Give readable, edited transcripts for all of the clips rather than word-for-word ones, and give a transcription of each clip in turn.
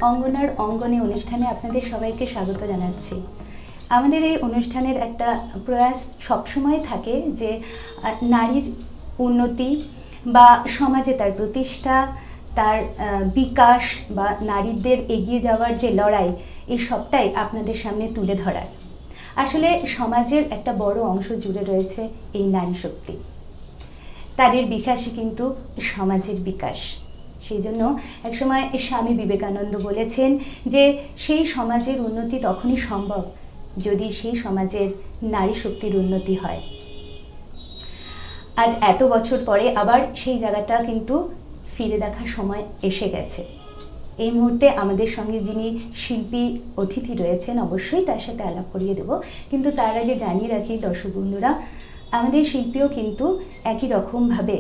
অঙ্গনার অঙ্গনে অনুষ্ঠানে আপনাদের সবাইকে স্বাগত জানাচ্ছি। আমাদের এই অনুষ্ঠানের একটা প্রয়াস সবসময় থাকে যে নারীর উন্নতি বা সমাজে তার প্রতিষ্ঠা, তার বিকাশ বা নারীদের এগিয়ে যাওয়ার যে লড়াই, এই সবটাই আপনাদের সামনে তুলে ধরার। আসলে সমাজের একটা বড় অংশ জুড়ে রয়েছে এই নারী শক্তি। তাদের বিকাশই কিন্তু সমাজের বিকাশ। সেই জন্য একসময় স্বামী বিবেকানন্দ বলেছেন যে সেই সমাজের উন্নতি তখনই সম্ভব যদি সেই সমাজের নারী শক্তির উন্নতি হয়। আজ এত বছর পরে আবার সেই জায়গাটা কিন্তু ফিরে দেখার সময় এসে গেছে। এই মুহূর্তে আমাদের সঙ্গে যিনি শিল্পী অতিথি রয়েছেন, অবশ্যই তার সাথে আলাপ করিয়ে দেব, কিন্তু তার আগে জানিয়ে রাখি দর্শক বন্ধুরা, আমাদের শিল্পীও কিন্তু একই রকমভাবে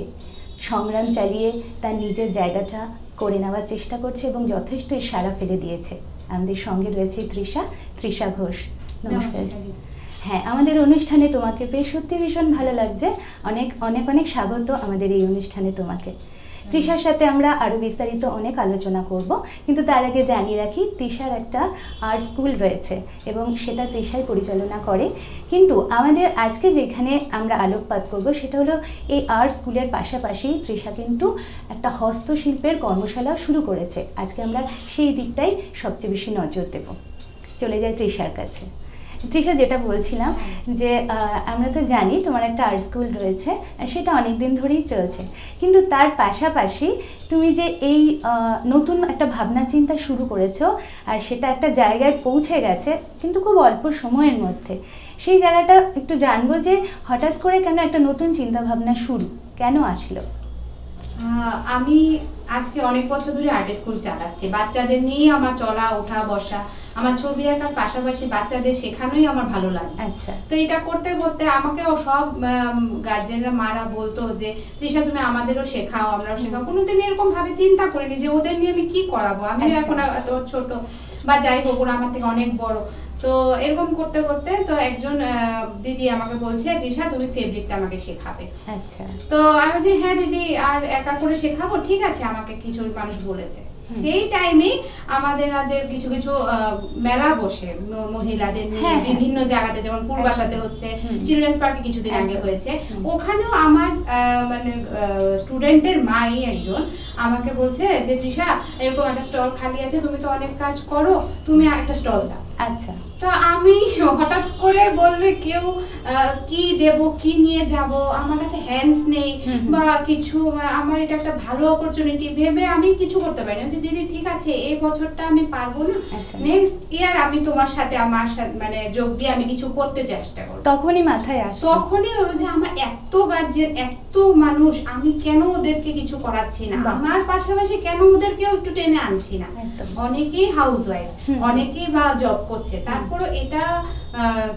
সংগ্রাম চালিয়ে তার নিজের জায়গাটা করে নেওয়ার চেষ্টা করছে এবং যথেষ্টই সাড়া ফেলে দিয়েছে। আমাদের সঙ্গে রয়েছে তৃষা ঘোষ। নমস্কার। হ্যাঁ, আমাদের অনুষ্ঠানে তোমাকে পেয়ে সত্যি ভীষণ ভালো লাগছে। অনেক অনেক অনেক স্বাগত আমাদের এই অনুষ্ঠানে তোমাকে। তৃষার সাথে আমরা আরও বিস্তারিত অনেক আলোচনা করব, কিন্তু তার আগে জানিয়ে রাখি তৃষার একটা আর্ট স্কুল রয়েছে এবং সেটা তৃষাই পরিচালনা করে। কিন্তু আমাদের আজকে যেখানে আমরা আলোকপাত করব সেটা হলো এই আর্ট স্কুলের পাশাপাশি তৃষা কিন্তু একটা হস্তশিল্পের কর্মশালা শুরু করেছে। আজকে আমরা সেই দিকটাই সবচেয়ে বেশি নজর দেব। চলে যাই তৃষার কাছে। তৃষা, যেটা বলছিলাম যে আমরা তো জানি তোমার একটা আর্ট স্কুল রয়েছে, সেটা অনেক দিন ধরেই চলছে, কিন্তু তার পাশাপাশি তুমি যে এই নতুন একটা ভাবনা চিন্তা শুরু করেছো আর সেটা একটা জায়গায় পৌঁছে গেছে কিন্তু খুব অল্প সময়ের মধ্যে, সেই জায়গাটা একটু জানবো যে হঠাৎ করে কেন একটা নতুন চিন্তা ভাবনা শুরু কেন আসলো? আমি আজকে অনেক বছর ধরে আর্ট স্কুল চালাচ্ছি। বাচ্চাদের নিয়ে আমার চলা ওঠা বসা, আমার ছবি আঁকার পাশাপাশি বাচ্চাদের শেখানোই আমার ভালো লাগে। আচ্ছা। তো এটা করতে করতে আমাকেও সব গার্জেনরা মারা বলতো যে তৃষা তুমি আমাদেরও শেখাও, আমরাও শেখাও। কোনোদিন এরকম ভাবে চিন্তা করিনি যে ওদের নিয়ে আমি কি করাবো। আমি এখন এত ছোট বা যাই হোক, ওরা আমার থেকে অনেক বড়। তো এরকম করতে করতে তো একজন দিদি আমাকে বলছে তৃষা তুমি ফেব্রিকটা আমাকে শেখাবে। আচ্ছা। তো আমি বলছি হ্যাঁ দিদি, আর একা করে শেখাবো, ঠিক আছে, আমাকে কিছু মানুষ বলেছে। সেই টাইমে আমাদের আজ কিছু কিছু মেলা বসে মহিলাদের নিয়ে বিভিন্ন জায়গাতে, যেমন পূর্বাশাতে হচ্ছে, চিলড্রেন্স পার্কে কিছুদিন আগে হয়েছে। ওখানেও আমার মানে স্টুডেন্টের মাই একজন আমাকে বলছে যে তৃষা এরকম একটা স্টল খালি আছে, তুমি তো অনেক কাজ করো, তুমি একটা স্টল দাও। আচ্ছা। তো আমি হঠাৎ করে বলবে কেউ কি দেব, কি নিয়ে যাব, আমার কাছে হ্যান্ডস নেই বা কিছু, আমার এটা একটা ভালো অপরচুনিটি ভেবে আমি কিছু করতে পারি না। যে দিদি ঠিক আছে, এই বছরটা আমি পারবো না, নেক্সট ইয়ার আমি তোমার সাথে আমার সাথে মানে যোগ দিয়ে আমি কিছু করতে চেষ্টা করব। তখনই মাথায় আসে, তখনই হলো যে আমার এত গার্জেন, এত মানুষ, আমি কেন ওদেরকে কিছু করাচ্ছি না, আমার পাশাপাশি কেন ওদেরকেও একটু টেনে আনছি না। অনেকেই হাউসওয়াইফ, অনেকেই বা জব করছে, তারপরও এটা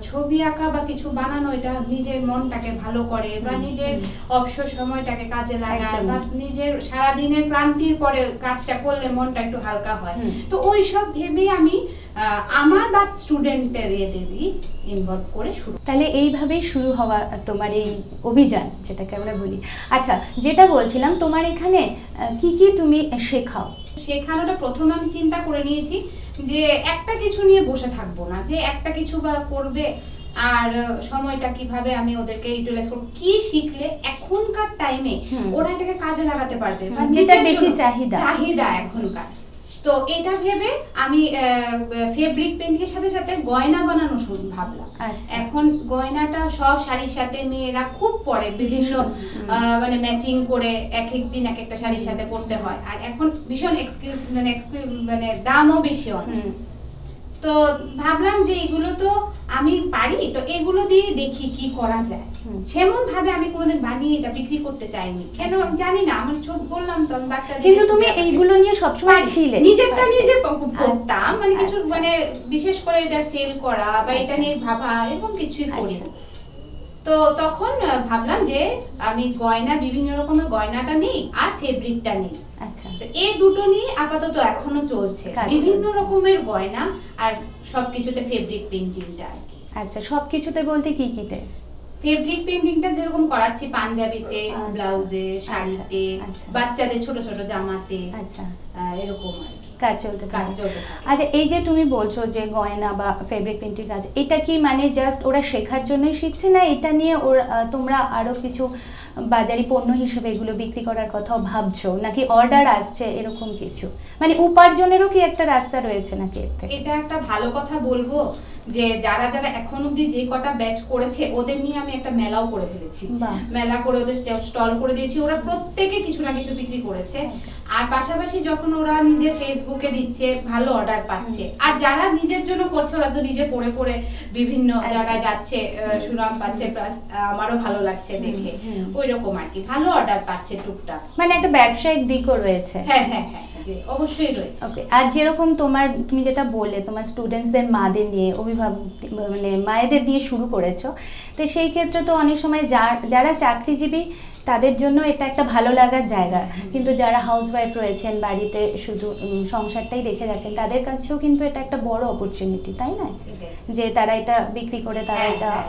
ছবি আঁকা বা কিছু বানানো এটা নিজের মনটাকে ভালো করে বা নিজের অবসর সময়টাকে কাজে লাগায় বা নিজের সারাদিনের ক্লান্তির পরে কাজটা করলে মনটা একটু হালকা হয়। তো ওই সব ভেবেই আমি আমার বা স্টুডেন্টের এদেরই ইনভলভ করে শুরু। তাহলে এইভাবেই শুরু হওয়া তোমার এই অভিযান, যেটাকে আমরা বলি। আচ্ছা, যেটা বলছিলাম তোমার এখানে কি কি তুমি শেখাও? শেখানোটা প্রথমে আমি চিন্তা করে নিয়েছি যে একটা কিছু নিয়ে বসে থাকবো না, যে একটা কিছু বা করবে আর সময়টা কিভাবে আমি ওদেরকে ইউটিলাইজ করব, কি শিখলে এখনকার টাইমে ওরা এটাকে কাজে লাগাতে পারবে বা যেটা বেশি চাহিদা এখনকার। তো এটা ভেবে আমি ফেব্রিক পেইন্টিং এর সাথে সাথে গয়না বানানো শুরু ভাবলাম। এখন গয়নাটা সব শাড়ির সাথে মেয়েরা খুব পরে, বিভিন্ন মানে ম্যাচিং করে এক এক দিন এক একটা শাড়ির সাথে পরতে হয়, আর এখন ভীষণ মানে দামও বেশি অনেক। তো ভাবলাম যে এগুলো তো আমি পারি, তো এগুলো দিয়ে দেখি কি করা যায়। সেমন ভাবে আমি কোনোদিন বানিয়ে এটা বিক্রি করতে চাইনি, কেন জানি না, আমার ছোট বললাম তো আমি বাচ্চাদের। কিন্তু তুমি এইগুলো নিয়ে সবসময় ছিলে, নিজেরটা নিজে করতাম, মানে কিছু মানে বিশেষ করে এটা সেল করা বা এটা নিয়ে ভাবা এরকম কিছুই করি। তো তখন ভাবলাম যে আমি গয়না, বিভিন্ন রকমের গয়নাটা নেই আর ফেব্রিকটা নেই। আচ্ছা। তো এই দুটো নিয়ে আপাতত এখনো চলছে, বিভিন্ন রকমের গয়না আর সবকিছুতে ফেব্রিক পেইন্টিংটা আর কি। আচ্ছা, সবকিছুতে বলতে কি কিতে? ফেব্রিক পেইন্টিংটা যেরকম করাচ্ছি পাঞ্জাবিতে, ব্লাউজে, শাড়িতে, বাচ্চাদের ছোট ছোট জামাতে, আচ্ছা, এরকম আর কি। কাজ চলতে থাকে। আচ্ছা, এই যে তুমি বলছো যে গয়না বা ফেব্রিক পেন্টিং কাজ, এটা কি মানে জাস্ট ওরা শেখার জন্যই শিখছে, না এটা নিয়ে তোমরা আরো কিছু বাজারি পণ্য হিসেবে এগুলো বিক্রি করার কথাও ভাবছো, নাকি অর্ডার আসছে এরকম কিছু, মানে উপার্জনেরও কি একটা রাস্তা রয়েছে নাকি এর থেকে? এটা একটা ভালো কথা বলবো যে যারা যারা এখন অবধি যে কটা ব্যাচ করেছে ওদের নিয়ে আমি একটা মেলাও করে ফেলেছি, মেলা করে ওদের স্টল করে দিয়েছি, ওরা প্রত্যেকে কিছু না কিছু বিক্রি করেছে। আর পাশাপাশি যখন ওরা নিজে ফেসবুকে দিচ্ছে ভালো অর্ডার পাচ্ছে, আর যারা নিজের জন্য করছে ওরা তো নিজে পড়ে পড়ে বিভিন্ন জায়গায় যাচ্ছে, সুনাম পাচ্ছে, আমারও ভালো লাগছে দেখে, ওই রকম আর কি ভালো অর্ডার পাচ্ছে টুকটাক, মানে একটা ব্যবসায়িক দিকও রয়েছে। হ্যাঁ হ্যাঁ হ্যাঁ অবশ্যই রয়েছে। ওকে, আর যেরকম তুমি যেটা বললে তোমার স্টুডেন্টসদের মাদের নিয়ে, অভিভাবক মানে মায়েদের দিয়ে শুরু করেছো, তো সেই ক্ষেত্রে তো অনেক সময় যারা চাকরিজীবী তাদের জন্য এটা একটা ভালো লাগার জায়গা, কিন্তু যারা হাউসওয়াইফ রয়েছেন বাড়িতে শুধু সংসারটাই দেখে যাচ্ছেন তাদের কাছেও কিন্তু এটা একটা বড় অপরচুনিটি, তাই না? যে তারা এটা বিক্রি করে তারা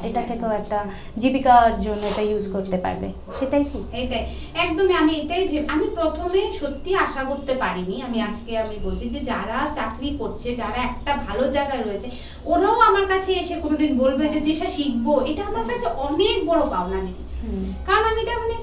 এটা থেকেও একটা জীবিকার জন্য এটা ইউজ করতে পারবে, সেটাই কি? এইটাই একদমই, আমি এটাই আমি প্রথমে সত্যি আশা করতে পারিনি। আমি বলছি যে যারা চাকরি করছে, যারা একটা ভালো জায়গায় রয়েছে, ওরাও আমার কাছে এসে কোনোদিন বলবে যে যেটা শিখবো, এটা আমার কাছে অনেক বড় পাওনা দিদি। কারণ আমি এটা মানে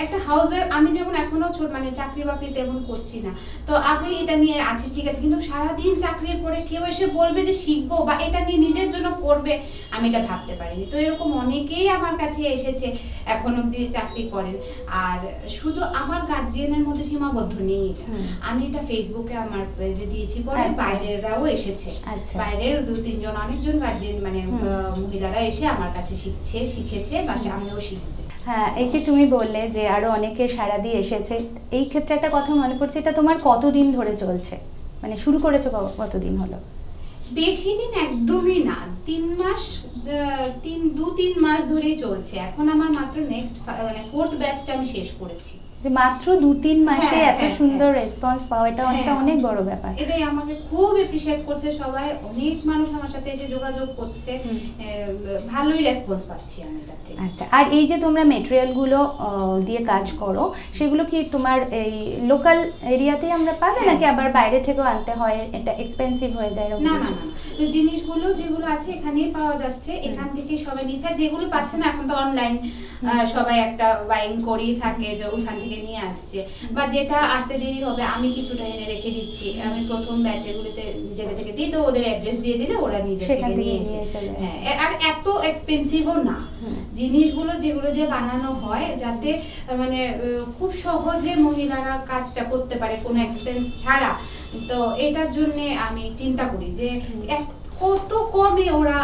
একটা হাউসে আমি যেমন এখনো মানে চাকরি বাকরি তেমন করছি না, তো আমি এটা নিয়ে আছি ঠিক আছে, কিন্তু সারাদিন চাকরির পরে কেউ এসে বলবে যে শিখবো বা এটা নিয়ে নিজের জন্য করবে, আমি এটা ভাবতে পারিনি। তো এরকম অনেকেই আমার কাছে এসেছে এখন অব্দি চাকরি করেন, আর শুধু আমার গার্জিয়ানের মধ্যে সীমাবদ্ধ নেই এটা, আমি এটা ফেসবুকে আমার পেজে দিয়েছি, পরে বাইরেরাও এসেছে, বাইরের 2-3 জন অনেকজন গার্জিয়ান মানে মহিলারা এসে আমার কাছে শিখেছে বা সামনেও শিখবে। হ্যাঁ, এই যে তুমি বললে যে আরো অনেকে সাড়া দিয়ে এসেছে, এই ক্ষেত্রে একটা কথা মনে পড়ছে, এটা তোমার কতদিন ধরে চলছে, মানে শুরু করেছো কতদিন হলো? বেশি দিন একদমই না, 2-3 মাস ধরেই চলছে। এখন আমার মাত্র নেক্সট মানে 4th ব্যাচটা আমি শেষ করেছি। যে মাত্র 2-3 মাসে এত সুন্দর রেসপন্স পাওয়া, এটা অনেক বড় ব্যাপার। এটাই আমাকে খুব এপ্রিশিয়েট করছে সবাই, অনেক মানুষ আমার সাথে এসে যোগাযোগ করছে, ভালোই রেসপন্স পাচ্ছি আমি এটাতে। আচ্ছা, আর এই যে তোমরা ম্যাটেরিয়ালগুলো দিয়ে কাজ করো, সেগুলো কি তোমার এই লোকাল এরিয়াতেই আমরা পাবে নাকি আবার বাইরে থেকেও আনতে হয়, এটা এক্সপেন্সিভ হয়ে যায়? না না না, জিনিসগুলো যেগুলো আছে এখানেই পাওয়া যাচ্ছে, এখান থেকে সবাই নিচ্ছে। যেগুলো পাচ্ছে না এখন তো অনলাইন সবাই একটা বাইং করেই থাকে, যে ওখান থেকে নিয়ে আসছে, বা যেটা আসতে দেরি হবে আমি কিছুটা এনে রেখে দিচ্ছি। আমি প্রথম ব্যাচেগুলোতে যেটা থেকে দিই, তো ওদের অ্যাড্রেস দিয়ে দিলে ওরা নিজে থেকে নিয়ে এসে, হ্যাঁ, আর এত এক্সপেন্সিভও না জিনিসগুলো যেগুলো দিয়ে বানানো হয়, যাতে মানে খুব সহজে মহিলারা কাজটা করতে পারে কোনো এক্সপেন্স ছাড়া। তো এটার জন্য আমি চিন্তা করি যে কত কমে ওরা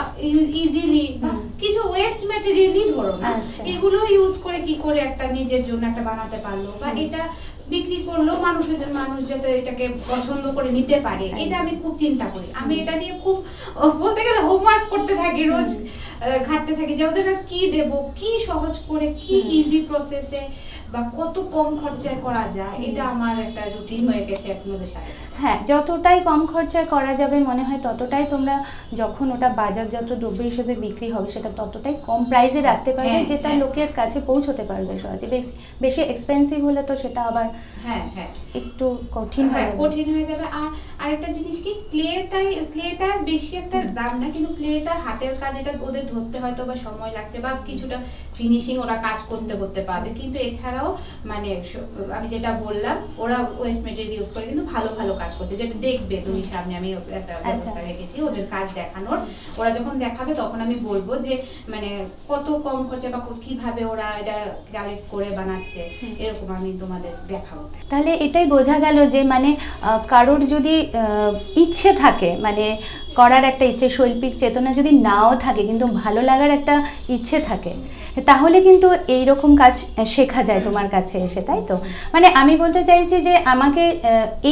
ইজিলি কিছু ওয়েস্ট ম্যাটেরিয়ালই ধরো না, এগুলো ইউজ করে কি করে একটা নিজের জন্য একটা বানাতে পারলো, বা এটা বিক্রি করলো মানুষ যাতে এটাকে পছন্দ করে নিতে পারে, এটা আমি খুব চিন্তা করি। আমি এটা নিয়ে খুব বলতে গেলে হোমওয়ার্ক করতে থাকি, রোজ ঘাটতে থাকি যে ওদের কি দেব, কি সহজ করে, কি ইজি প্রসেসে বা কত কম খরচায় করা যায়, এটা আমার একটা রুটিন হয়ে গেছে আপনাদের সাথে। হ্যাঁ, যতটাই কম খরচায় করা যাবে মনে হয় ততটাই তোমরা যখন ওটা বাজারজাত দ্রব্য হিসেবে বিক্রি হবে সেটা ততটাই কম প্রাইসে রাখতে পারবে, যেটা লোকের কাছে পৌঁছতে পারবে সহজে। বেশি এক্সপেন্সিভ হলে তো সেটা আবার একটু কঠিন হয়ে যাবে। আর আরেকটা জিনিস কি, ক্লেটা বেশি একটা দাম না, কিন্তু ক্লেটা হাতের কাজ, এটা ওদের ধরতে হয়তো বা সময় লাগছে বা কিছুটা ফিনিশিং ওরা কাজ করতে পারবে, কিন্তু এছাড়াও মানে আমি যেটা বললাম ওরা ওয়েস্ট মেটেরিয়াল ইউজ করে কিন্তু ভালো ভালো কাজ করছে, যেটা দেখবে তুমি সামনে। আমি একটা ব্যবস্থা রেখেছি ওদের কাজ দেখানোর, ওরা যখন দেখাবে তখন আমি বলবো যে মানে কত কম খরচা বা কিভাবে ওরা এটা কালেক্ট করে বানাচ্ছে, এরকম আমি তোমাদের দেখাবো। তাহলে এটাই বোঝা গেল যে মানে কারোর যদি ইচ্ছে থাকে, মানে করার একটা ইচ্ছে, শৈল্পিক চেতনা যদি নাও থাকে কিন্তু ভালো লাগার একটা ইচ্ছে থাকে, তাহলে কিন্তু এই রকম কাজ শেখা যায় তোমার কাছে এসে, তাই তো? মানে আমি বলতে চাইছি যে আমাকে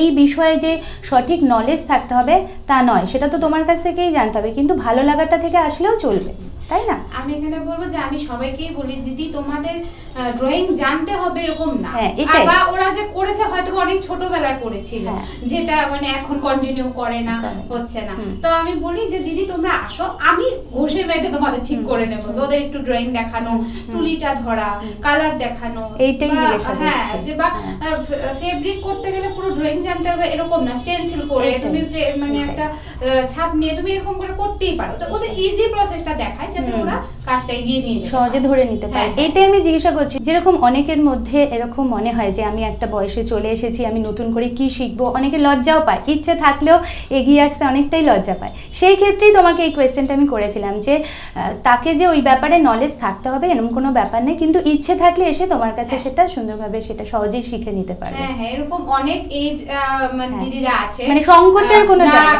এই বিষয়ে যে সঠিক নলেজ থাকতে হবে তা নয়, সেটা তো তোমার কাছ থেকেই জানতে হবে, কিন্তু ভালো লাগাটা থেকে আসলেও চলবে। তাই না? আমি এখানে বলবো যে আমি সবাইকেই বলি দিদি তোমাদের ড্রয়িং জানতে হবে এরকম না, বা ওরা যে করেছে হয়তো অনেক ছোটবেলায় করেছিল, যেটা মানে এখন কন্টিনিউ করে না, হচ্ছে না। তো আমি বলি যে দিদি তোমরা আসো, আমি ঘষে মেজে তোমাদের ঠিক করে নেবো। তো ওদের একটু ড্রয়িং দেখানো, তুলিটা ধরা, কালার দেখানো, এইটাই জিজ্ঞাসা করছি। হ্যাঁ, যে বা ফেব্রিক করতে গেলে পুরো ড্রয়িং জানতে হবে এরকম না, স্টেনসিল করে তুমি মানে একটা ছাপ নিয়ে তুমি এরকম করে করতেই পারো। তো ওদের ইজি প্রসেসটা দেখায় যাতে ওরা কাজটা এগিয়ে নিয়ে যায়, সহজে ধরে নিতে পারে। এটাই আমি জিজ্ঞাসা করছি, যেরকম অনেকের মধ্যে এরকম মনে হয় যে আমি একটা বয়সে চলে এসেছি, আমি নতুন করে কি শিখবো, অনেকে লজ্জাও পায়, ইচ্ছে থাকলেও এগিয়ে আসতে অনেকটাই লজ্জা পায়। সেই ক্ষেত্রেই তোমাকে এই কোয়েশ্চেনটা আমি করেছিলাম যে তাকে যে ওই ব্যাপারে নলেজ থাকতে হবে এরকম কোনো ব্যাপার নেই, কিন্তু ইচ্ছে থাকলে এসে তোমার কাছে সেটা সুন্দরভাবে সেটা সহজেই শিখে নিতে পারবে। হ্যাঁ হ্যাঁ, এরকম অনেক এজ দিদিরা আছে, মানে সংকোচের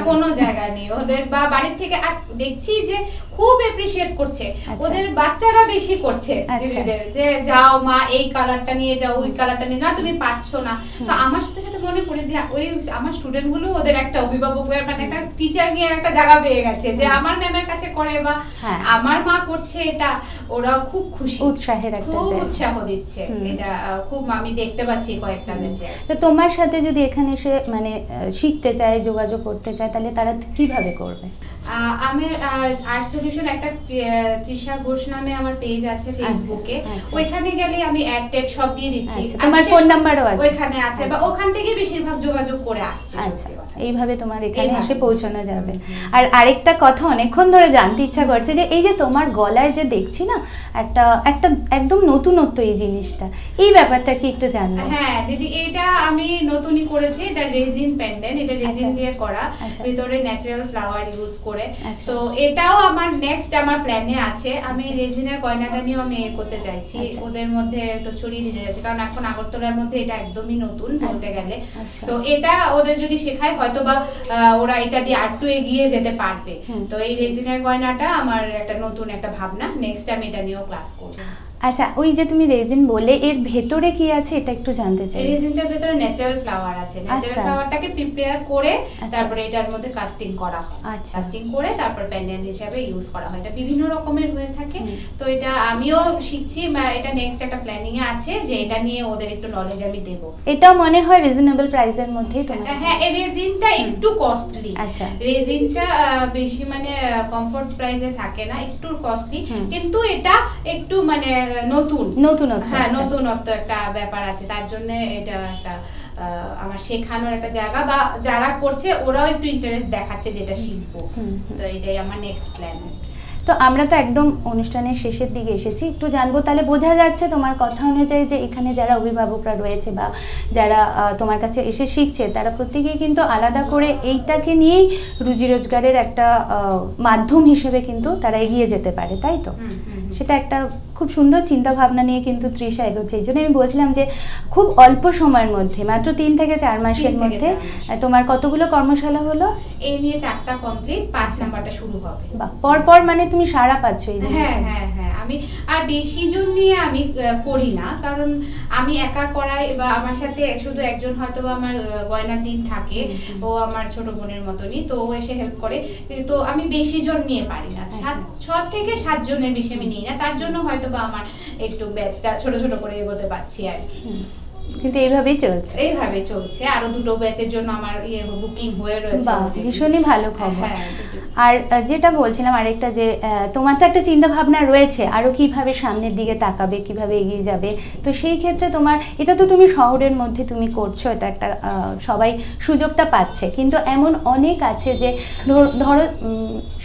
কোনো জায়গা নেই ওদের, বা বাড়ির থেকে। আর দেখছি যে খুব অ্যাপ্রিশিয়েট করছে, ওদের বাচ্চারা বেশি করছে দিদিদের, যে যাও মা এই কালারটা নিয়ে যাও, ওই কালারটা নিয়ে না, তুমি পারছো না। তো আমার সাথে সাথে মনে পড়ে যে ওই আমার স্টুডেন্ট গুলো ওদের একটা অভিভাবক মানে একটা টিচার নিয়ে একটা জায়গা পেয়ে গেছে, যে আমার ম্যামের কাছে করে বা আমার মা করছে, এটা ওরা খুব খুশি, উৎসাহের একটা খুব উৎসাহ দিচ্ছে। এটা খুব আমি দেখতে পাচ্ছি কয়েকটা ব্যাচে। তো তোমার সাথে যদি এখানে এসে মানে শিখতে চায়, যোগাযোগ করতে চায়, তাহলে তারা কিভাবে করবে? আমার আর্ট সলিউশন একটা তৃষা ঘোষ নামে আমার পেজ আছে ফেসবুকে, ওইখানে গেলে আমি অ্যাড টেড সব দিয়ে দিচ্ছি, আমার ফোন নাম্বারও আছে ওইখানে আছে, বা ওখান থেকে বেশিরভাগ যোগাযোগ করে আসছে। আচ্ছা, এইভাবে তোমার এখানে এসে পৌঁছানো যাবে। আর আরেকটা কথা অনেকক্ষণ ধরে জানতে ইচ্ছা করছে, যে এই যে তোমার গলায় যে দেখছি না একটা একটা একদম নতুনত্ব এই জিনিসটা, এই ব্যাপারটা কি একটু জানবো? হ্যাঁ দিদি, এটা আমি নতুনই করেছি, এটা রেজিন পেন্ডেন্ট, এটা রেজিন দিয়ে করা, ভিতরে ন্যাচারাল ফ্লাওয়ার ইউজ করে। তো এটাও আমার নেক্সট আমার প্ল্যানে আছে, আমি রেজিনের গয়নাটা নিয়েও আমি করতে চাইছি, ওদের মধ্যে একটু ছড়িয়ে দিতে যাচ্ছি, কারণ এখন আগরতলার মধ্যে এটা একদমই নতুন বলতে গেলে। তো এটা ওদের যদি শেখায় হয়তো বা ওরা এটা দিয়ে আরেকটু এগিয়ে যেতে পারবে। তো এই রেজিনের গয়নাটা আমার একটা নতুন একটা ভাবনা, নেক্সট আমি এটা নিয়েও ক্লাস করব। আচ্ছা, ওই যে তুমি রেজিন বলে, এর ভেতরে কি আছে এটা একটু জানতে চাই। রেজিনটার ভেতরে ন্যাচারাল ফ্লাওয়ার আছে, ন্যাচারাল ফ্লাওয়ারটাকে প্রিপেয়ার করে তারপরে এটার মধ্যে কাস্টিং করা হয়, কাস্টিং করে তারপর পেন্ডেন্ট হিসেবে ইউজ করা হয়। এটা বিভিন্ন রকমের হয়ে থাকে। তো এটা আমিও শিখছি, বা এটা নেক্সট একটা প্ল্যানিং এ আছে যে এটা নিয়ে ওদের একটু নলেজ আমি দেব। এটা মনে হয় রিজনেবল প্রাইসের মধ্যেই তোমার? হ্যাঁ, এই রেজিনটা একটু কস্টলি। আচ্ছা, রেজিনটা বেশি মানে কমফোর্ট প্রাইসে থাকে না, একটু কস্টলি, কিন্তু এটা একটু মানে নতুনত্ব একটা ব্যাপার আছে, তার জন্য এটা একটা আমার শেখানোর একটা জায়গা, বা যারা করছে ওরাও একটু ইন্টারেস্ট দেখাচ্ছে যেটা শিখবো। তো এটাই আমার নেক্সট প্ল্যান। তো আমরা তো একদম অনুষ্ঠানের শেষের দিকে এসেছি, একটু জানবো তাহলে। বোঝা যাচ্ছে তোমার কথা অনুযায়ী যে এখানে যারা অভিভাবকরা রয়েছে বা যারা তোমার কাছে এসে শিখছে, তারা প্রত্যেকেই কিন্তু আলাদা করে এইটাকে নিয়েই রুজি রোজগারের একটা মাধ্যম হিসেবে কিন্তু তারা এগিয়ে যেতে পারে, তাই তো? সেটা একটা খুব সুন্দর চিন্তা ভাবনা নিয়ে কিন্তু তৃষা এগোচ্ছে। এই জন্য আমি বলছিলাম যে খুব অল্প সময়ের মধ্যে, মাত্র 3 থেকে 4 মাসের মধ্যে তোমার কতগুলো কর্মশালা হলো? এই নিয়ে 4টা কমপ্লিট, 5 নাম্বারটা শুরু হবে। পরপর মানে তুমি সাড়া পাচ্ছ এই জিনিসটা? হ্যাঁ হ্যাঁ হ্যাঁ, আমি আর বেশি জন নিয়ে আমি করি না, কারণ আমি একা করাই, বা আমার সাথে শুধু একজন হয়তো বা আমার গয়নার দিন থাকে, ও আমার ছোট বোনের মতনই, তো ও এসে হেল্প করে। তো আমি বেশি জন নিয়ে পারি না, 6 থেকে 7 জনের বেশি আমি নিই না, তার জন্য হয়তো বা আমার একটু ব্যাচটা ছোট ছোট করে এগোতে পারছি আর কি। কিন্তু এইভাবেই চলছে। আরো 2টো ব্যাচের জন্য আমার বুকিং হয়ে রয়েছে। ভীষণই ভালো খবর। আর যেটা বলছিলাম আরেকটা, যে তোমার তো একটা চিন্তা ভাবনা রয়েছে আরো কিভাবে সামনের দিকে তাকাবে, কিভাবে এগিয়ে যাবে। তো সেই ক্ষেত্রে তোমার এটা তো তুমি শহরের মধ্যে তুমি করছো, এটা একটা সবাই সুযোগটা পাচ্ছে, কিন্তু এমন অনেক আছে যে ধরো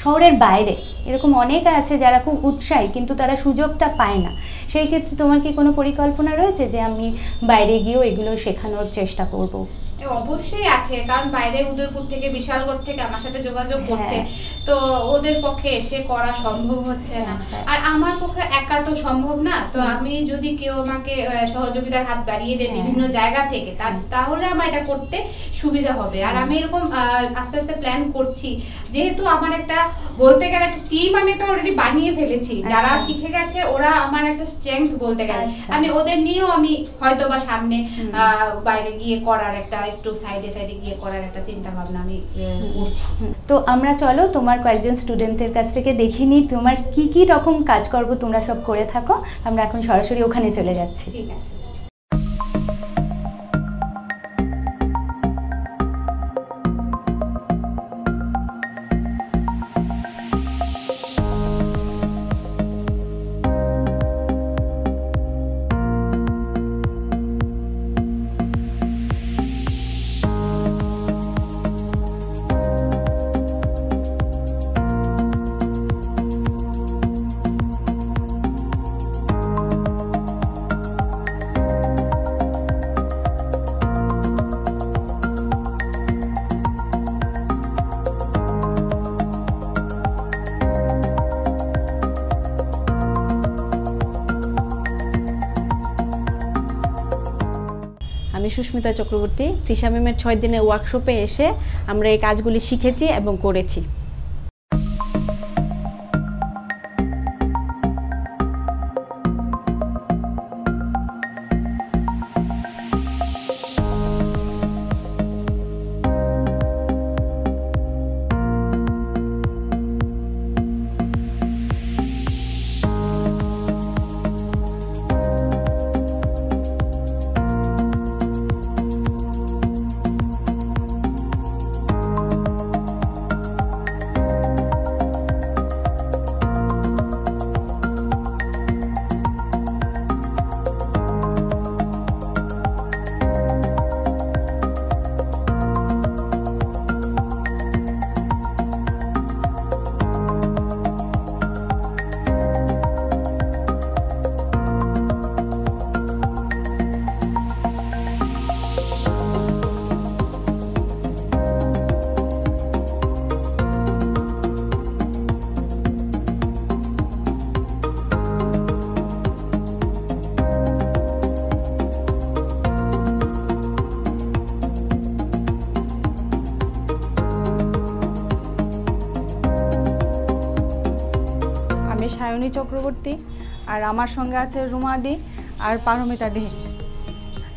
শহরের বাইরে এরকম অনেক আছে যারা খুব উৎসাহী, কিন্তু তারা সুযোগটা পায় না। সেই ক্ষেত্রে তোমার কি কোনো পরিকল্পনা রয়েছে যে আমি বাইরে গিয়েও এগুলো শেখানোর চেষ্টা করব? অবশ্যই আছে, কারণ বাইরে উদয়পুর থেকে, বিশালগড় থেকে আমার সাথে যোগাযোগ করছে, তো ওদের পক্ষে এসে করা সম্ভব হচ্ছে না, আর আমার পক্ষে একা তো সম্ভব না। তো আমি যদি কেউ আমাকে সহযোগিতার হাত বাড়িয়ে দেয় বিভিন্ন জায়গা থেকে, তাহলে আমার এটা করতে সুবিধা হবে। আর আমি এরকম আস্তে আস্তে প্ল্যান করছি, যেহেতু আমার একটা বলতে গেলে একটা টিম আমি একটা অলরেডি বানিয়ে ফেলেছি, যারা শিখে গেছে ওরা আমার একটা স্ট্রেংথ বলতে গেলে। আমি ওদের নিয়েও আমি হয়তো বা সামনে বাইরে গিয়ে করার একটা একটু সাইডে সাইডে গিয়ে করার একটা চিন্তা ভাবনা আমি করছি। তো আমরা চলো তোমার কয়েকজন স্টুডেন্টের কাছ থেকে দেখে নিই তোমার কি কি রকম কাজকর্ম তোমরা সব করে থাকো। আমরা এখন সরাসরি ওখানে চলে যাচ্ছি। ঠিক আছে। আমি সুস্মিতা চক্রবর্তী। তৃষা ম্যামের 6 দিনের ওয়ার্কশপে এসে আমরা এই কাজগুলি শিখেছি এবং করেছি। সায়নী চক্রবর্তী, আর আমার সঙ্গে আছে রুমাদি আর পারমিতা দে।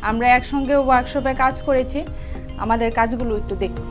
আমরা একসঙ্গে ওয়ার্কশপে কাজ করেছি। আমাদের কাজগুলো একটু দেখুন।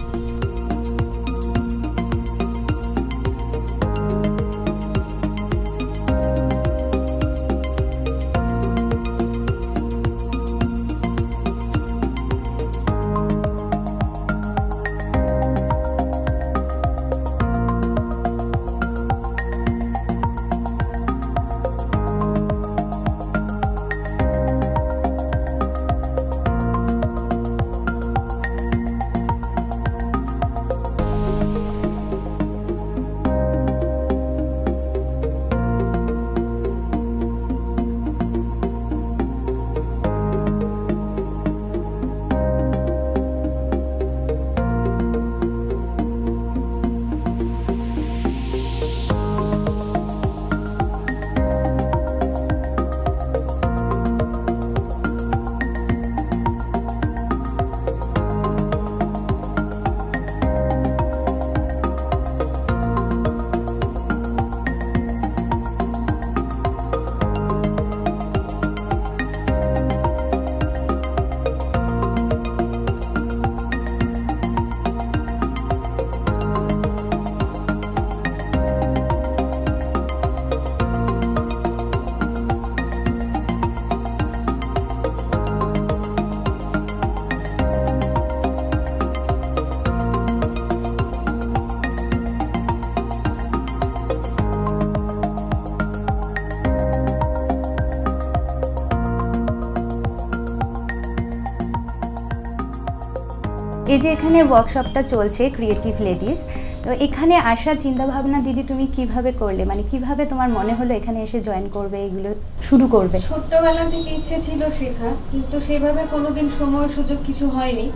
এই যে এখানে ওয়ার্কশপটা চলছে ক্রিয়েটিভ লেডিস, তো এখানে আসার চিন্তা ভাবনা দিদি তুমি কিভাবে করলে, মানে কিভাবে তোমার মনে হলো এখানে এসে জয়েন করবে, এগুলো শুরু করবে? ছোট্টবেলা থেকে ইচ্ছে ছিল শেখা, কিন্তু সেভাবে কোনোদিন সময় সুযোগ কিছু হয়নি।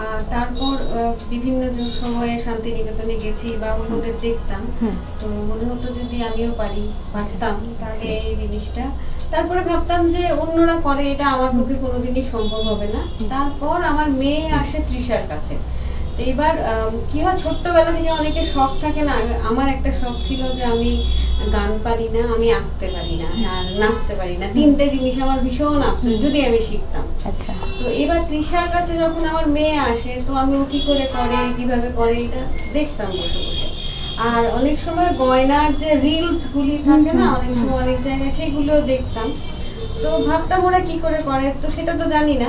আর তারপর বিভিন্ন সময়ে শান্তিনিকেতনে গেছি বা অন্যদের দেখতাম, তো মনে হতো যদি আমিও পারতাম তাহলে এই জিনিসটা। তারপরে ভাবতাম যে অন্যরা করে, এটা আমার পক্ষে কোনোদিনই সম্ভব হবে না। তারপর আমার মেয়ে আসে তৃষার কাছে। তো এবার কি হয়, ছোট্টবেলা থেকে অনেকে শখ থাকে না, আমার একটা শখ ছিল যে আমি গান পারি না, আমি আঁকতে পারি না আর নাচতে পারি না, তিনটে জিনিস আমার ভীষণ আফসোস, যদি আমি শিখতাম। আচ্ছা। তো তো এবার তৃষার কাছে যখন আমার মেয়ে আসে, তো আমি ও কি করে করে, কিভাবে করে, এটা দেখতাম বসে বসে। আর অনেক সময় গয়নার যে রিলস গুলি থাকে না, অনেক সময় অনেক জায়গায়, সেগুলো দেখতাম। তো ভাবতাম ওরা কি করে করে, তো সেটা তো জানি না।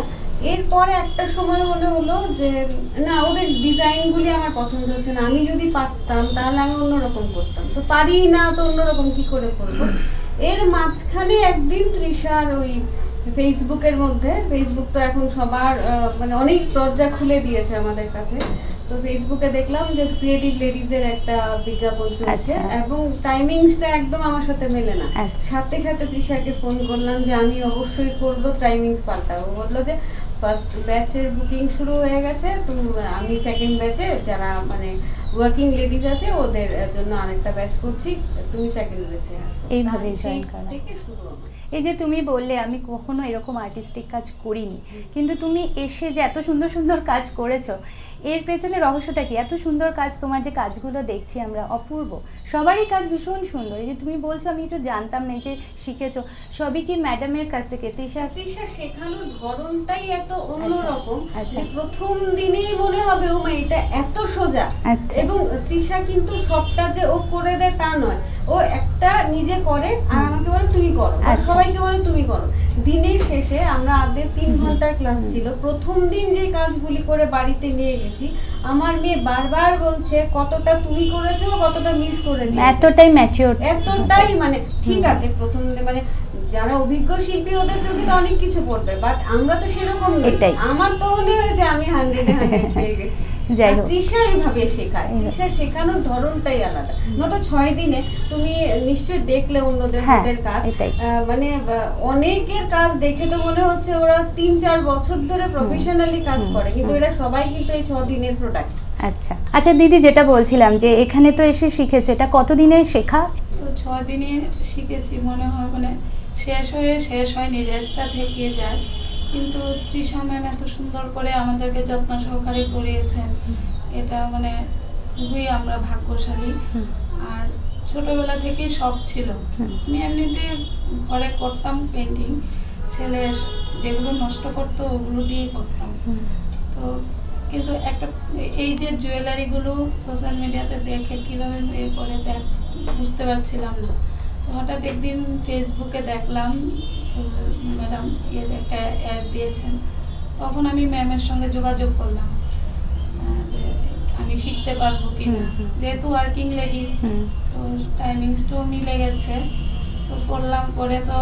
এরপরে একটা সময় মনে হলো যে না, ওদের ডিজাইনগুলি আমার পছন্দ হচ্ছে না, আমি যদি পারতাম তাহলে আমি অন্যরকম করতাম, তো পারি না, তো অন্যরকম কি করে করবো। এর মাঝখানে একদিন তৃষার ওই ফেসবুকের মধ্যে, ফেসবুক তো এখন সবার মানে অনেক দরজা খুলে দিয়েছে আমাদের কাছে, তো ফেসবুকে দেখলাম যে ক্রিয়েটিভ লেডিজের একটা বিজ্ঞাপন চলছে, এবং টাইমিংসটা একদম আমার সাথে মেলে না। সাথে সাথে তৃষাকে ফোন করলাম যে আমি অবশ্যই করবো, টাইমিংস পাল্টাবো। বললো যে ফার্স্ট ব্যাচের বুকিং শুরু হয়ে গেছে, তো আমি সেকেন্ড ব্যাচে যারা মানে ওয়ার্কিং লেডিজ আছে ওদের জন্য আরেকটা ব্যাচ করছি, তুমি সেকেন্ড ব্যাচে আসো। এইভাবে জয়েন করা থেকে শুরু হবে। এই যে তুমি বললে আমি কখনো এরকম আর্টিস্টিক কাজ করিনি, কিন্তু তুমি এসে যে এত সুন্দর সুন্দর কাজ করেছো, এর পেছনে রহস্যটা কি? এত সুন্দর কাজ, তোমার যে কাজগুলো দেখছি আমরা অপূর্ব, সবারই কাজ ভীষণ সুন্দর। এই যে তুমি বলছো আমি কিছু জানতাম না, যে শিখেছো সবই কি ম্যাডামের কাছ থেকে? তৃষা শেখানোর ধরনটাই এত অন্যরকম যে প্রথম দিনেই মনে হবে ও মা এটা এত সোজা। এবং তৃষা কিন্তু সবটা যে ও করে দেয় তা নয়, ও একটা নিজে করে আর আমাকে বলে তুমি করো, সবাইকে বলে তুমি করো। দিনের শেষে আমরা আগে 3 ঘন্টার ক্লাস ছিল, প্রথম দিন যে কাজগুলি করে বাড়িতে নিয়ে গেছি, আমার মেয়ে বারবার বলছে কতটা তুমি করেছো, কতটা মিস করে দিয়েছো। এতটাই ম্যাচিউর, এতটাই মানে ঠিক আছে, প্রথম মানে যারা অভিজ্ঞ শিল্পী ওদের চোখে তো অনেক কিছু পড়বে, বাট আমরা তো সেরকম নই। আমার তো মনে হয়েছে আমি 100 পেয়ে গেছি। তৃষা এইভাবে শেখায়, তৃষা শেখানোর ধরনটাই আলাদা। নত 6 দিনে তুমি নিশ্চয়ই দেখলে অন্যদের কাজ, মানে অনেকের কাজ দেখে তো মনে হচ্ছে ওরা 3-4 বছর ধরে প্রফেশনালি কাজ করে, কিন্তু এরা সবাই কিন্তু এই 6 দিনের প্রোডাক্ট। আচ্ছা আচ্ছা দিদি, যেটা বলছিলাম যে এখানে তো এসে শিখেছো, এটা কতদিনে শেখা? তো 6 দিনে শিখেছি মনে হয়, মানে শেষ হয়নি, রেস্টটা থেকে যায়। কিন্তু তৃষা ম্যাম এত সুন্দর করে আমাদেরকে যত্ন সহকারে পড়িয়েছেন, এটা মানে খুবই আমরা ভাগ্যশালী। আর ছোটবেলা থেকেই শখ ছিল, আমি এমনিতে ঘরে করতাম পেন্টিং, ছেলে যেগুলো নষ্ট করতো ওগুলো দিয়ে করতাম। তো কিন্তু একটা এই যে জুয়েলারিগুলো সোশ্যাল মিডিয়াতে দেখে কীভাবে ইয়ে করে বুঝতে পারছিলাম না। তো হঠাৎ একদিন ফেসবুকে দেখলাম ম্যাডাম একটা অ্যাড দিয়েছেন, তখন আমি ম্যামের সঙ্গে যোগাযোগ করলাম যে আমি শিখতে পারবো কিনা, যেহেতু ওয়ার্কিং লেডি, তো টাইমিংসটাও মিলে গেছে। তো করলাম, করে তো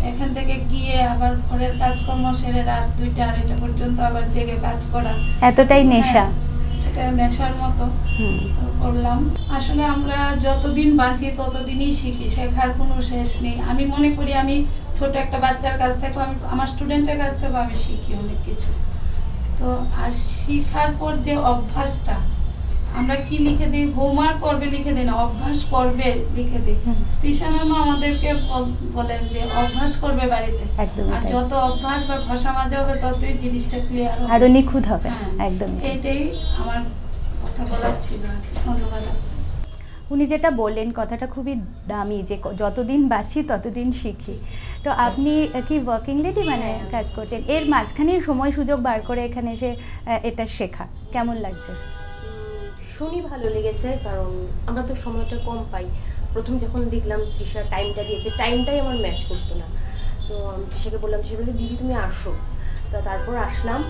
এখান থেকে গিয়ে আবার ঘরের কাজকর্ম সেরে রাত 2টা-2:30 পর্যন্ত আবার জেগে কাজ করা, এতটাই নেশা, এটা নেশার মতো করলাম। আসলে আমরা যতদিন বাঁচি ততদিনই শিখি, শেখার কোনো শেষ নেই। আমি মনে করি আমি ছোট একটা বাচ্চার কাছ থেকে, আমি আমার স্টুডেন্টের কাছ থেকেও আমি শিখি অনেক কিছু। তো আর শিখার পর যে অভ্যাসটা, আমরা কি লিখে দিই, হোমওয়ার্ক করবে লিখে দিই না, অভ্যাস করবে লিখে দিই। তৃষা ম্যাম আমাদেরকে বলেন যে অভ্যাস করবে বাড়িতে, আর যত অভ্যাস বা ঘষা মাজা হবে ততই জিনিসটা ক্লিয়ার হবে, আরো নিখুঁত হবে। একদম এইটাই আমার কথা বলার ছিল। ধন্যবাদ। উনি যেটা বললেন কথাটা খুবই দামি, যে যতদিন বাঁচি ততদিন শিখি। তো আপনি কি ওয়ার্কিং লেডি, মানে কাজ করছেন, এর মাঝখানে সময় সুযোগ বার করে এখানে এসে এটা শেখা কেমন লাগছে? শুনি ভালো লেগেছে, কারণ আমরা তো সময়টা কম পাই। প্রথম যখন দেখলাম তৃষা টাইমটা দিয়েছে, টাইমটাই আমার ম্যাচ করতো না। তো আমি তৃষাকে বললাম, সে বলছে দিদি তুমি আসো। তা তারপর আসলাম,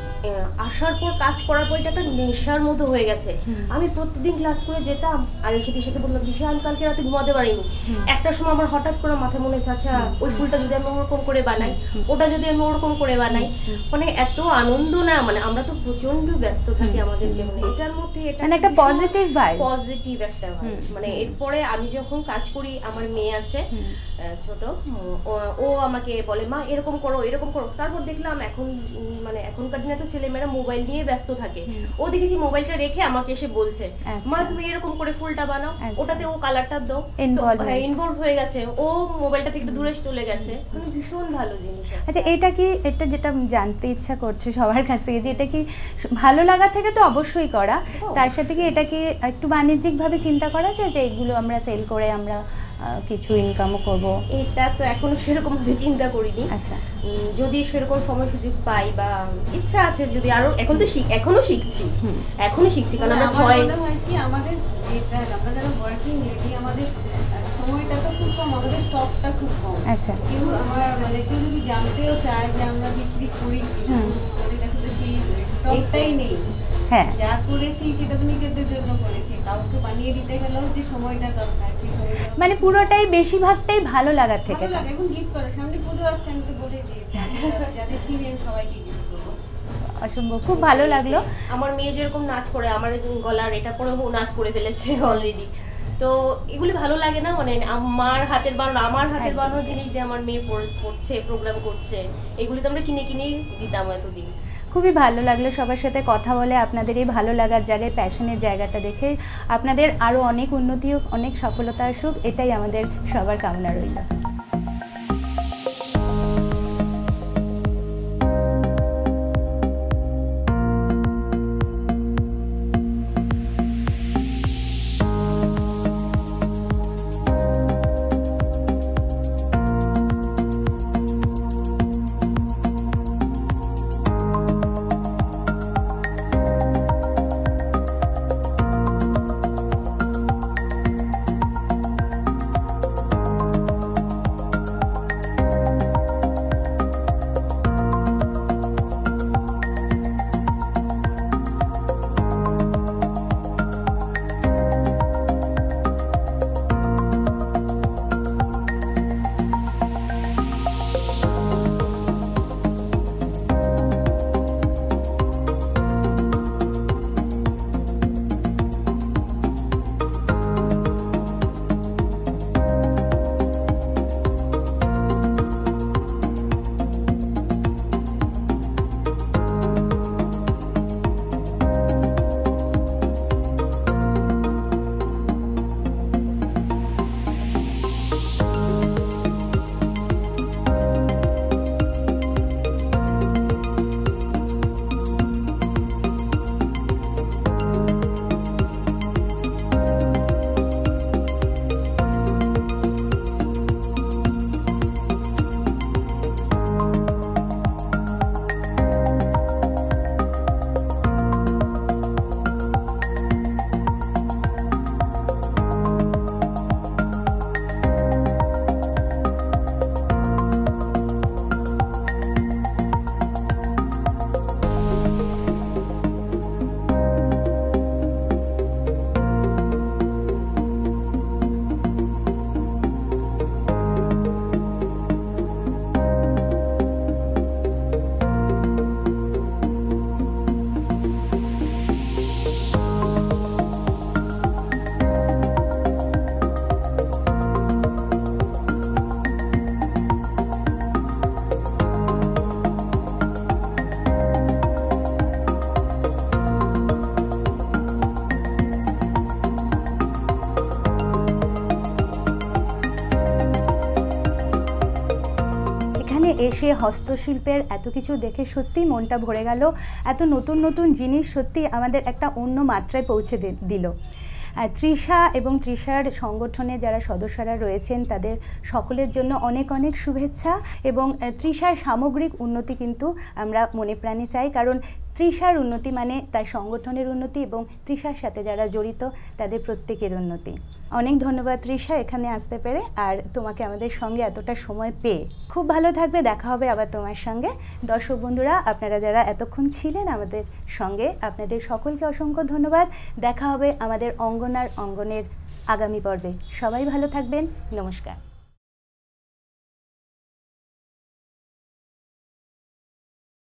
আসার পর কাজ করার পর এটা একটা নেশার মতো হয়ে গেছে। আমি প্রতিদিন ক্লাস করে যেতাম, আর এসে তৃষাকে বললাম তৃষা আমি কালকে রাতে ঘুমাতে পারিনি। একটা সময় আমার হঠাৎ করে মাথায় মনে হচ্ছে আচ্ছা ওই ফুলটা যদি আমি ওরকম করে বানাই, ওটা যদি আমি ওরকম করে বানাই, মানে এত আনন্দ না, মানে আমরা তো প্রচন্ড ব্যস্ত থাকি আমাদের জীবনে, এটার মধ্যে এটা মানে একটা পজিটিভ ভাইব, পজিটিভ একটা ভাইব। মানে এরপরে আমি যখন কাজ করি, আমার মেয়ে আছে ছোট, ও আমাকে বলে মা এরকম করো এরকম করো। তারপর দেখলাম এখন মানে এখনকার দিনে তো ছেলেমেয়েরা মোবাইল নিয়ে ব্যস্ত থাকে, ও দেখেছি মোবাইলটা রেখে আমাকে এসে বলছে মা তুমি এরকম করে ফুলটা বানাও, ওটাতে ও কালারটা দাও, ইনভলভ হয়ে গেছে, ও মোবাইলটা থেকে দূরে চলে গেছে, মানে ভীষণ ভালো জিনিস। আচ্ছা এটা কি, এটা যেটা জানতে ইচ্ছা করছে সবার কাছে, যে এটা কি ভালো লাগা থেকে তো অবশ্যই করা, তার সাথে কি এটা কি একটু বাণিজ্যিকভাবে চিন্তা করা যায় যে এগুলো আমরা সেল করে আমরা কিছু ইনকামও করব? এটা তো এখনো সেরকম ভাবে চিন্তা করিনি। আচ্ছা, যদি সেরকম সময় সুযোগ পাই বা ইচ্ছা আছে, যদি আরো, এখন তো এখনো শিখছি, কারণ আমরা আমাদের যেটা আমরা যারা ওয়ার্কিং লেডি, আমাদের সময়টা তো খুব কম, আমাদের স্টকটা খুব কম। আচ্ছা, কেউ কেউ যদি জানতেও চায় যে আমরা বিক্রি করি, আমাদের কাছে তো সেই স্টকটাই নেই। হ্যাঁ, যা করেছি সেটা তো নিজেদের জন্য করেছি, কাউকে বানিয়ে দিতে গেলেও যে সময়টা দরকার, মানে পুরোটাই বেশিরভাগটাই ভালো লাগার থেকে। এখন গিফট করে, সামনে পুজো আসছে, আমি তো বলে দিয়েছি যাদের চিনেন সবাইকে গিফট করবো। অসম্ভব, খুব ভালো লাগলো। আমার মেয়ে যেরকম নাচ করে, আমার গলার এটা পরে ও নাচ করে ফেলেছে অলরেডি। তো এগুলি ভালো লাগে না, মানে আমার হাতের বানানো জিনিস দিয়ে আমার মেয়ে পড়ছে, প্রোগ্রাম করছে, এগুলি তো আমরা কিনেই দিতাম এতদিন। খুবই ভালো লাগলো সবার সাথে কথা বলে, আপনাদের এই ভালো লাগার জায়গায়, প্যাশনের জায়গাটা দেখে। আপনাদের আরও অনেক উন্নতি হোক, অনেক সফলতা আসুক, এটাই আমাদের সবার কামনা রইল। এসে হস্তশিল্পের এত কিছু দেখে সত্যি মনটা ভরে গেল। এত নতুন নতুন জিনিস সত্যি আমাদের একটা অন্য মাত্রায় পৌঁছে দিল। তৃষা এবং তৃষার সংগঠনে যারা সদস্যরা রয়েছেন তাদের সকলের জন্য অনেক অনেক শুভেচ্ছা, এবং তৃষার সামগ্রিক উন্নতি কিন্তু আমরা মনে প্রাণে চাই, কারণ তৃষার উন্নতি মানে তার সংগঠনের উন্নতি এবং তৃষার সাথে যারা জড়িত তাদের প্রত্যেকের উন্নতি। অনেক ধন্যবাদ তৃষা এখানে আসতে পেরে, আর তোমাকে আমাদের সঙ্গে এতটা সময় পেয়ে। খুব ভালো থাকবে, দেখা হবে আবার তোমার সঙ্গে। দর্শক বন্ধুরা, আপনারা যারা এতক্ষণ ছিলেন আমাদের সঙ্গে, আপনাদের সকলকে অসংখ্য ধন্যবাদ। দেখা হবে আমাদের অঙ্গনার অঙ্গনের আগামী পর্বে। সবাই ভালো থাকবেন, নমস্কার।